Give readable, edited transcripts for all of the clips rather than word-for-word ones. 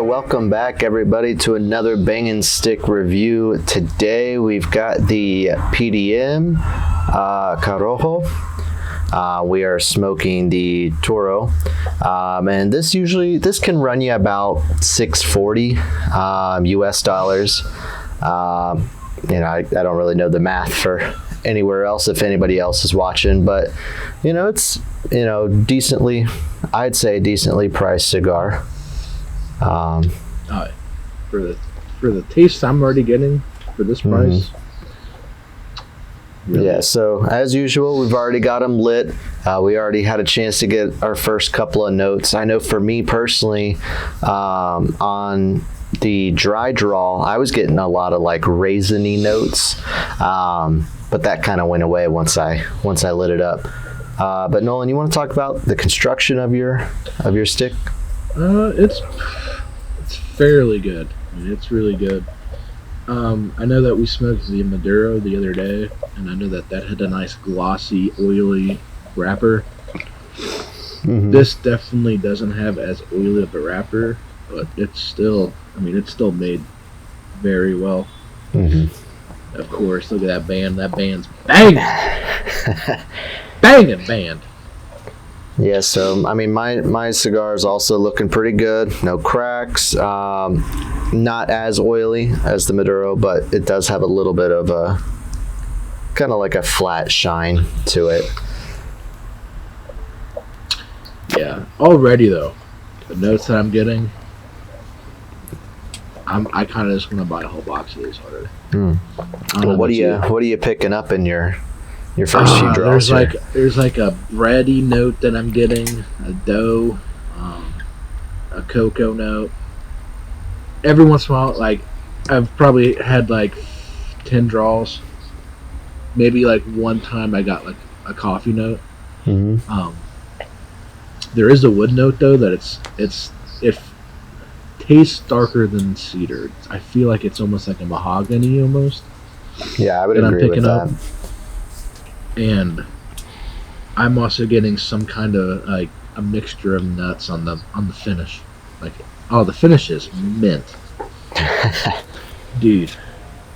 welcome back everybody to another Bang & Stick review. Today we've got the PDM Corojo. We are smoking the Toro, and this can run you about $640 US dollars. I don't really know the math for anywhere else if anybody else is watching, but it's decently, I'd say decently priced cigar. For the taste I'm already getting for this price. Really? Yeah, so as usual, we've already got them lit. We already had a chance to get our first couple of notes. I know for me personally, on the dry draw, I was getting a lot of like raisiny notes, but that kind of went away once I lit it up. But Nolan, you want to talk about the construction of your stick? It's fairly good. I mean, it's really good. I know that we smoked the Maduro the other day, and I know that had a nice glossy, oily wrapper. This definitely doesn't have as oily of a wrapper, but it's still made very well. Of course, look at that band. That band's banging. Banging band. Yeah, so I mean, my cigar is also looking pretty good. No cracks. Not as oily as the Maduro, but it does have a little bit of a kind of like a flat shine to it. Yeah, already though, the notes that I'm getting, I kind of just want to buy a whole box of these already. Well, what are you picking up in your first few draws? There's like a bready note that I'm getting, a dough, a cocoa note. Every once in a while, like I've probably had like 10 draws. Maybe like one time I got like a coffee note. There is a wood note though that it tastes darker than cedar. I feel like it's almost like a mahogany almost. Yeah, I would agree with that. And I'm also getting some kind of like a mixture of nuts on the finish. Like, the finish is mint. Dude,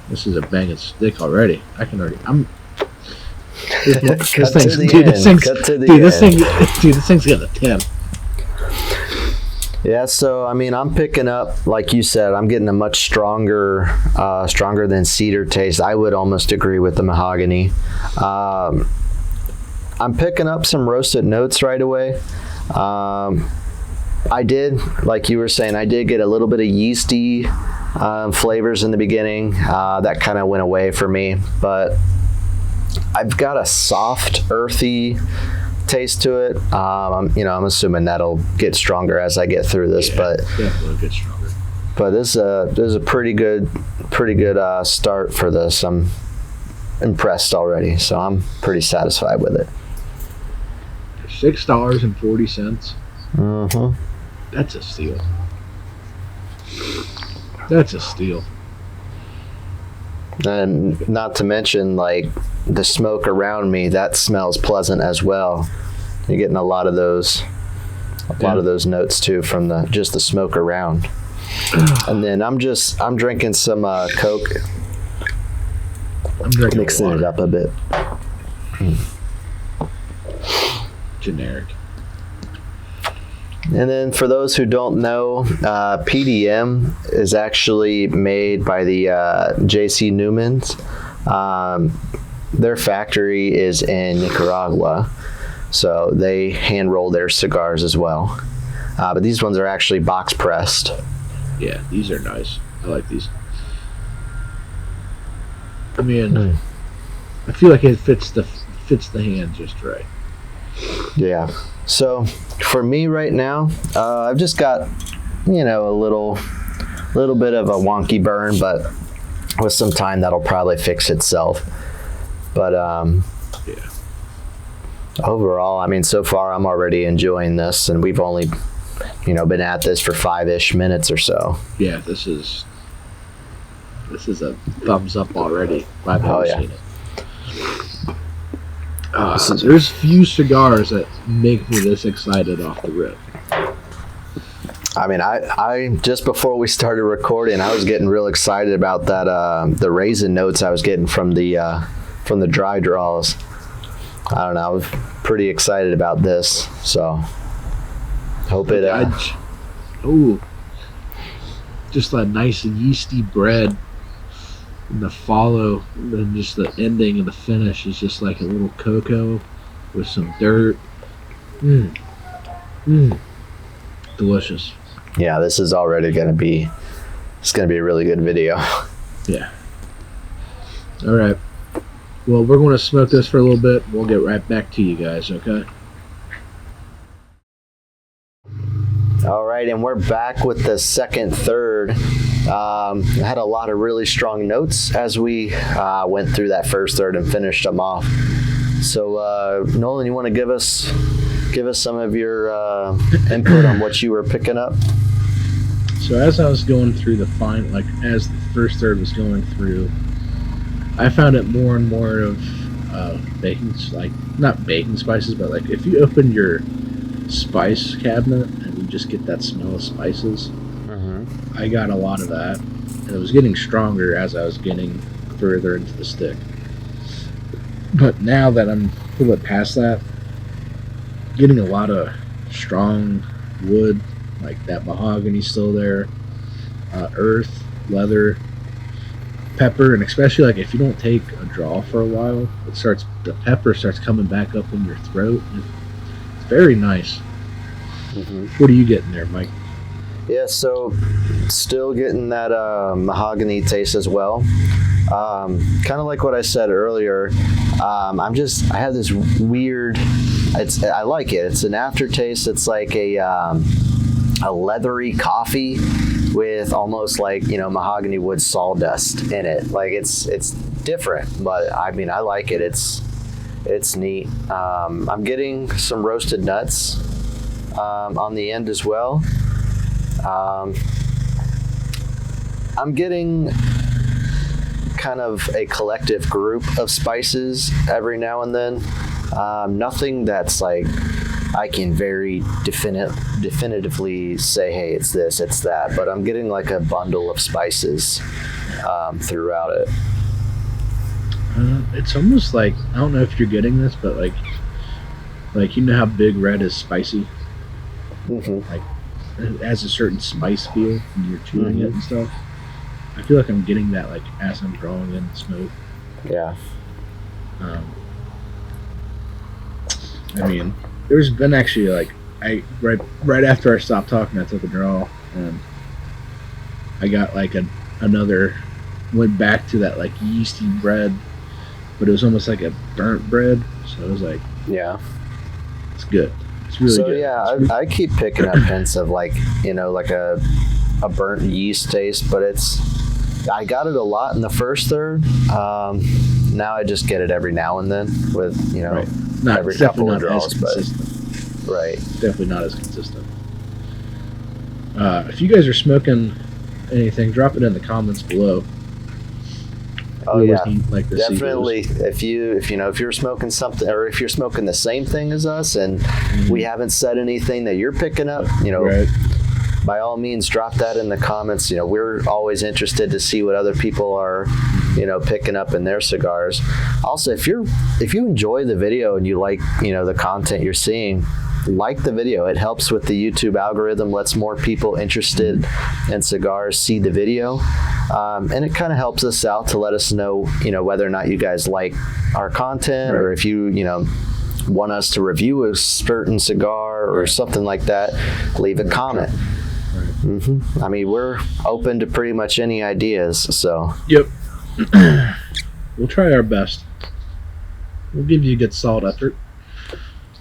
this is a banging stick already. This thing's got a 10. Yeah, so I mean, I'm picking up, like you said, I'm getting a much stronger than cedar taste. I would almost agree with the mahogany. I'm picking up some roasted notes right away. I did, like you were saying, I did get a little bit of yeasty flavors in the beginning. That kind of went away for me, but I've got a soft, earthy taste to it. I'm assuming that'll get stronger as I get through this, but definitely get stronger. But this is a pretty good start for this. I'm impressed already, so I'm pretty satisfied with it. $6.40. That's a steal. That's a steal. And not to mention, like, the smoke around me, that smells pleasant as well. You're getting a lot of those notes too from just the smoke around. And then I'm drinking some Coke. I'm drinking mixing water. It up a bit. Generic. And then for those who don't know, PDM is actually made by the J.C. Newmans. Their factory is in Nicaragua, so they hand roll their cigars as well. But these ones are actually box pressed. Yeah, these are nice. I like these. I mean, I feel like it fits the hand just right. Yeah. So for me right now, I've just got, a little bit of a wonky burn, but with some time that'll probably fix itself. But yeah. Overall, I mean, so far I'm already enjoying this, and we've only, been at this for 5-ish minutes or so. Yeah, this is a thumbs up already. I've never seen it. There's few cigars that make me this excited off the rip. I mean, I just before we started recording, I was getting real excited about that the raisin notes I was getting from the dry draws. I don't know, I was pretty excited about this, so hope it. Just that nice yeasty bread, and the follow, and just the ending and the finish is just like a little cocoa with some dirt. Delicious. Yeah, this is already gonna be a really good video. Yeah. All right. Well, we're going to smoke this for a little bit. We'll get right back to you guys, okay? All right, and we're back with the second third. I had a lot of really strong notes as we went through that first third and finished them off. So, Nolan, you want to give us some of your input on what you were picking up? So as I was going through as the first third was going through, I found it more and more of not baking spices, but like if you open your spice cabinet and you just get that smell of spices, I got a lot of that, and it was getting stronger as I was getting further into the stick. But now that I'm a little bit past that, getting a lot of strong wood, like that mahogany still there, earth, leather, pepper, and especially like if you don't take a draw for a while, the pepper starts coming back up in your throat. It's very nice. What are you getting there, Mike? Yeah, so still getting that mahogany taste as well. Kind of like what I said earlier. I have this weird. I like it. It's an aftertaste. It's like a leathery coffee with almost like, mahogany wood sawdust in it. Like it's different, but I mean, I like it. It's neat. I'm getting some roasted nuts on the end as well. I'm getting kind of a collective group of spices every now and then. Nothing that's like I can very definitively say, hey, it's this, it's that, but I'm getting like a bundle of spices throughout it. It's almost like, I don't know if you're getting this, but like you know how Big Red is spicy? Like it has a certain spice feel when you're chewing it and stuff. I feel like I'm getting that like as I'm drawing in the smoke. Yeah. I mean, there's been actually like right after I stopped talking, I took a draw and I got like went back to that like yeasty bread, but it was almost like a burnt bread. So I was like, yeah, it's good. It's really good. So yeah, I keep picking up hints of like like a burnt yeast taste, but I got it a lot in the first third. Now I just get it every now and then with right. every couple of draws, but right, definitely not as consistent. If you guys are smoking anything, drop it in the comments below. Oh yeah, like to definitely. If you're smoking something, or if you're smoking the same thing as us, and we haven't said anything that you're picking up, right. By all means, drop that in the comments. We're always interested to see what other people are, picking up in their cigars. Also, if you enjoy the video and you like, the content you're seeing, like the video. It helps with the YouTube algorithm, lets more people interested in cigars see the video. And it kind of helps us out to let us know, whether or not you guys like our content, or if you want us to review a certain cigar or something like that, leave a comment. I mean, we're open to pretty much any ideas, so. Yep. We'll try our best. We'll give you a good solid effort.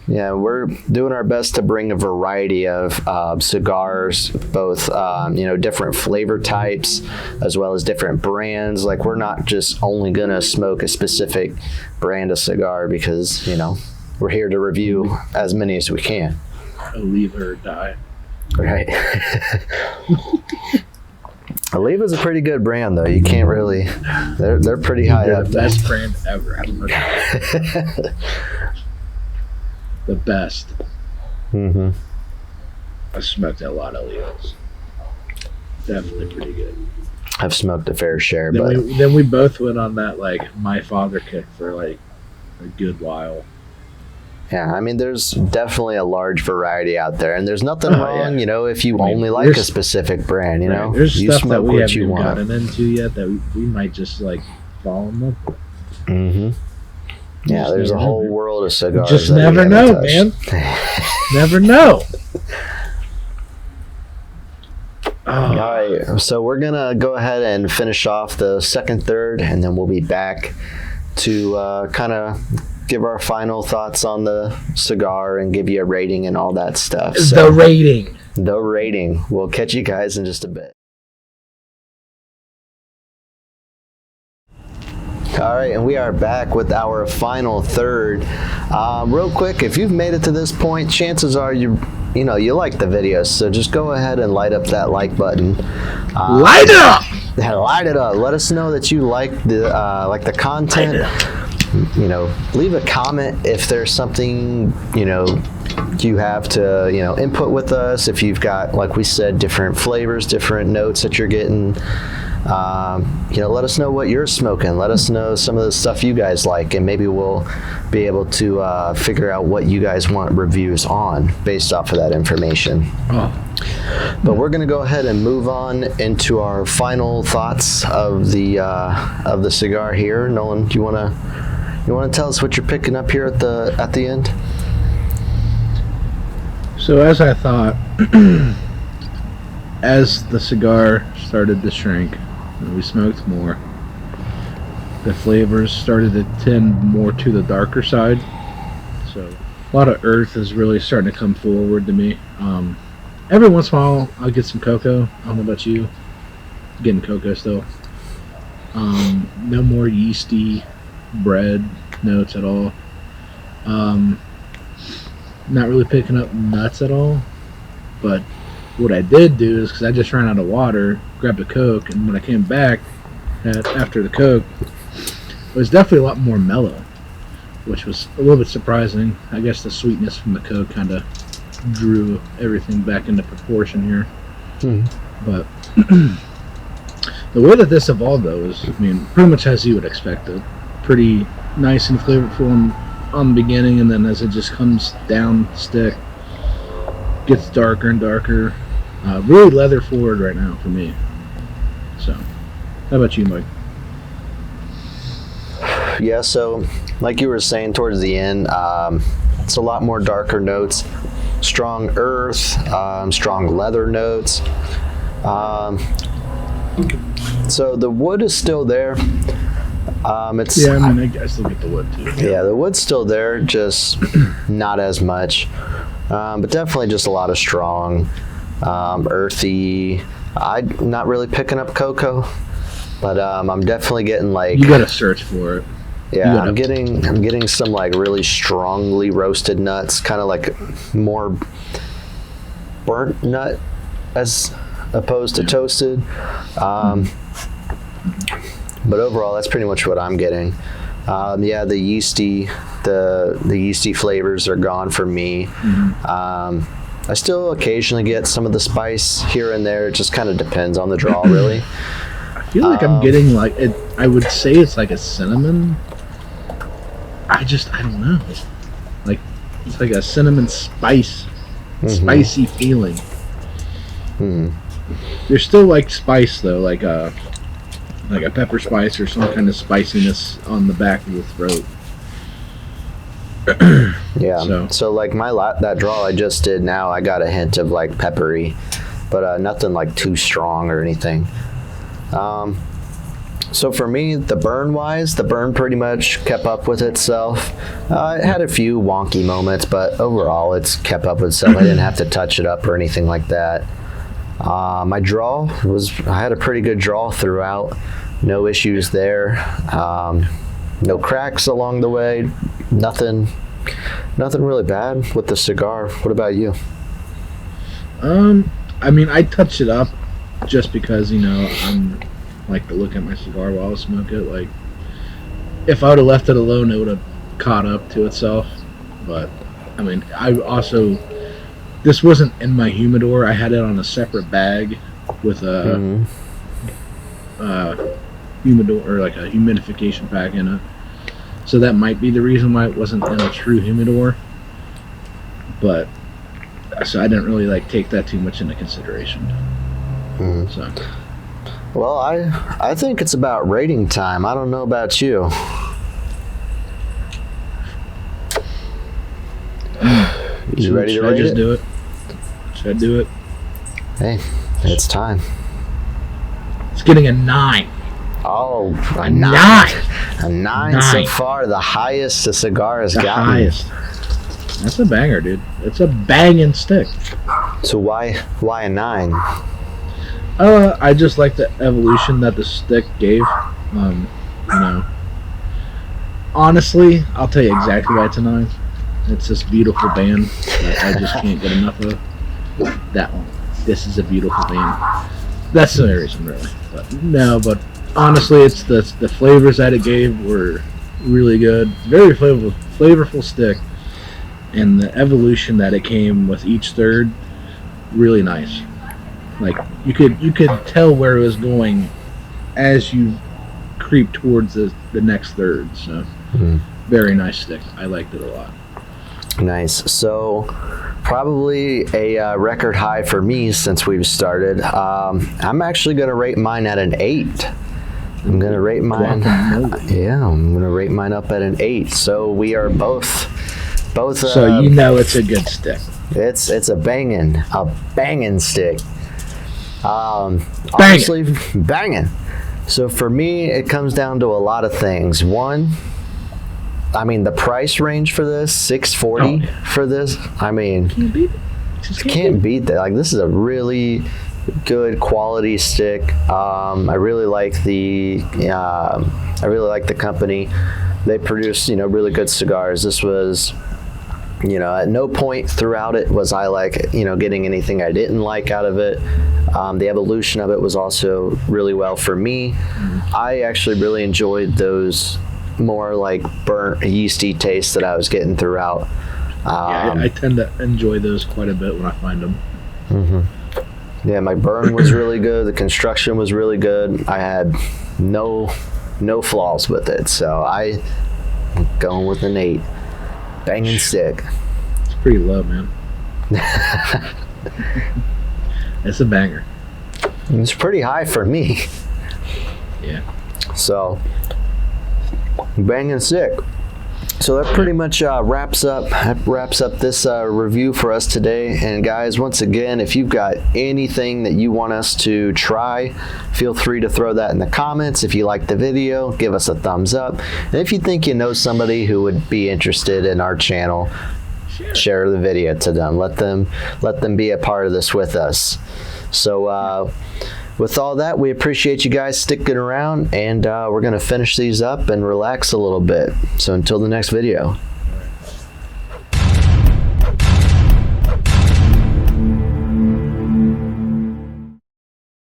Yeah, we're doing our best to bring a variety of cigars, both different flavor types as well as different brands. Like, we're not just only gonna smoke a specific brand of cigar because we're here to review as many as we can. Leave or die. Right. Oliva's a pretty good brand, though. You can't really. They're pretty high up there. Best brand ever. I don't know. The best. I smoked a lot of Leos. Definitely pretty good. I've smoked a fair share, Then we both went on that like my father kick for like a good while. yeah, I mean, there's definitely a large variety out there, and there's nothing wrong, if you only like a specific brand, right, there's you stuff that we haven't even want. gotten into yet that we might just like fall in love with. Mm-hmm. Yeah, there's a whole world of cigars. Just never know, man. Never know. All right, so we're gonna go ahead and finish off the second, third, and then we'll be back to kind of give our final thoughts on the cigar and give you a rating and all that stuff. So, the rating. We'll catch you guys in just a bit. All right, and we are back with our final third. Real quick, if you've made it to this point, chances are you like the videos, so just go ahead and light up that like button. Light it up! Yeah, light it up. Let us know that you like the content. Leave a comment if there's something you have to input with us. If you've got, like we said, different flavors, different notes that you're getting. Let us know what you're smoking. Let us know some of the stuff you guys like, and maybe we'll be able to figure out what you guys want reviews on based off of that information. But we're going to go ahead and move on into our final thoughts of the cigar here. Nolan, do you want to tell us what you're picking up here at the end? So as I thought, as the cigar started to shrink and we smoked more, the flavors started to tend more to the darker side. So a lot of earth is really starting to come forward to me. Every once in a while I'll get some cocoa. I don't know about you. I'm getting cocoa still. No more yeasty bread notes at all. Not really picking up nuts at all. But what I did do is, because I just ran out of water, grabbed a Coke, and when I came back after the Coke, it was definitely a lot more mellow, which was a little bit surprising. I guess the sweetness from the Coke kind of drew everything back into proportion here. But the way that this evolved, though, is, pretty much as you would expect it. Pretty nice and flavorful on the beginning, and then as it just comes down stick, gets darker and darker. Really leather forward right now for me. So, how about you, Mike? Yeah, so like you were saying towards the end, it's a lot more darker notes, strong earth, strong leather notes. So the wood is still there. I still get the wood too. Yeah, the wood's still there, just not as much. But definitely just a lot of strong, earthy. I'm not really picking up cocoa, but I'm definitely getting like. You gotta search for it. Yeah, I'm getting some like really strongly roasted nuts, kind of like more burnt nut as opposed to toasted. But overall, that's pretty much what I'm getting. Yeah, the yeasty flavors are gone for me. I still occasionally get some of the spice here and there. It just kind of depends on the draw, really. I feel like I'm getting like it. I would say it's like a cinnamon. I don't know. Like it's like a cinnamon spicy feeling. There's still like spice though, like a pepper spice or some kind of spiciness on the back of the throat. Yeah. So like that draw I just did now, I got a hint of like peppery, but nothing like too strong or anything. So for me, the burn pretty much kept up with itself. It had a few wonky moments, but overall it's kept up with itself. I didn't have to touch it up or anything like that. My draw I had a pretty good draw throughout. No issues there. No cracks along the way. Nothing really bad with the cigar. What about you? I touched it up just because, I'm like to look at my cigar while I smoke it. Like, if I would have left it alone, it would have caught up to itself. But, I also This wasn't in my humidor. I had it on a separate bag with a humidor, or like a humidification pack in it. So that might be the reason why it wasn't in a true humidor. But so I didn't really like take that too much into consideration. So. Well, I think it's about rating time. I don't know about you. You ready to rate it? Should I just do it? Should I do it? Hey, it's time. It's getting a 9. Oh, a 9. A 9 so far, the highest a cigar has gotten. The highest. That's a banger, dude. It's a banging stick. So why a 9? I just like the evolution that the stick gave. You know, honestly, I'll tell you exactly why it's a 9. It's this beautiful band that I just can't get enough of. That one. This is a beautiful band. That's the only reason, really. But honestly, it's the flavors that it gave were really good. Very flavorful stick, and the evolution that it came with each third, really nice. Like you could tell where it was going as you creep towards the next third. So very nice stick. I liked it a lot. Nice. So probably a record high for me since we've started. I'm actually going to rate mine at an 8. I'm going to rate mine. Yeah, I'm going to rate mine up at an 8. So we are both. So you know it's a good stick. It's a banging stick. Honestly, banging. So for me, it comes down to a lot of things. One, I mean, the price range for this, $640 for this. I mean, can't beat it. Can't beat that. Like, this is a really good quality stick. I really like the company. They produce, really good cigars. This was, at no point throughout it was I getting anything I didn't like out of it. The evolution of it was also really well for me. I actually really enjoyed those more like burnt yeasty tastes that I was getting throughout. I tend to enjoy those quite a bit when I find them. Yeah, my burn was really good. The construction was really good. I had no flaws with it, so I'm going with an 8. Banging stick. It's pretty low, man. It's a banger. It's pretty high for me. Yeah. So, banging stick. So that pretty much wraps up this review for us today. And guys, once again, if you've got anything that you want us to try, feel free to throw that in the comments. If you like the video, give us a thumbs up. And if you think you know somebody who would be interested in our channel, share the video to them. Let them be a part of this with us. So with all that, we appreciate you guys sticking around, and we're going to finish these up and relax a little bit. So until the next video.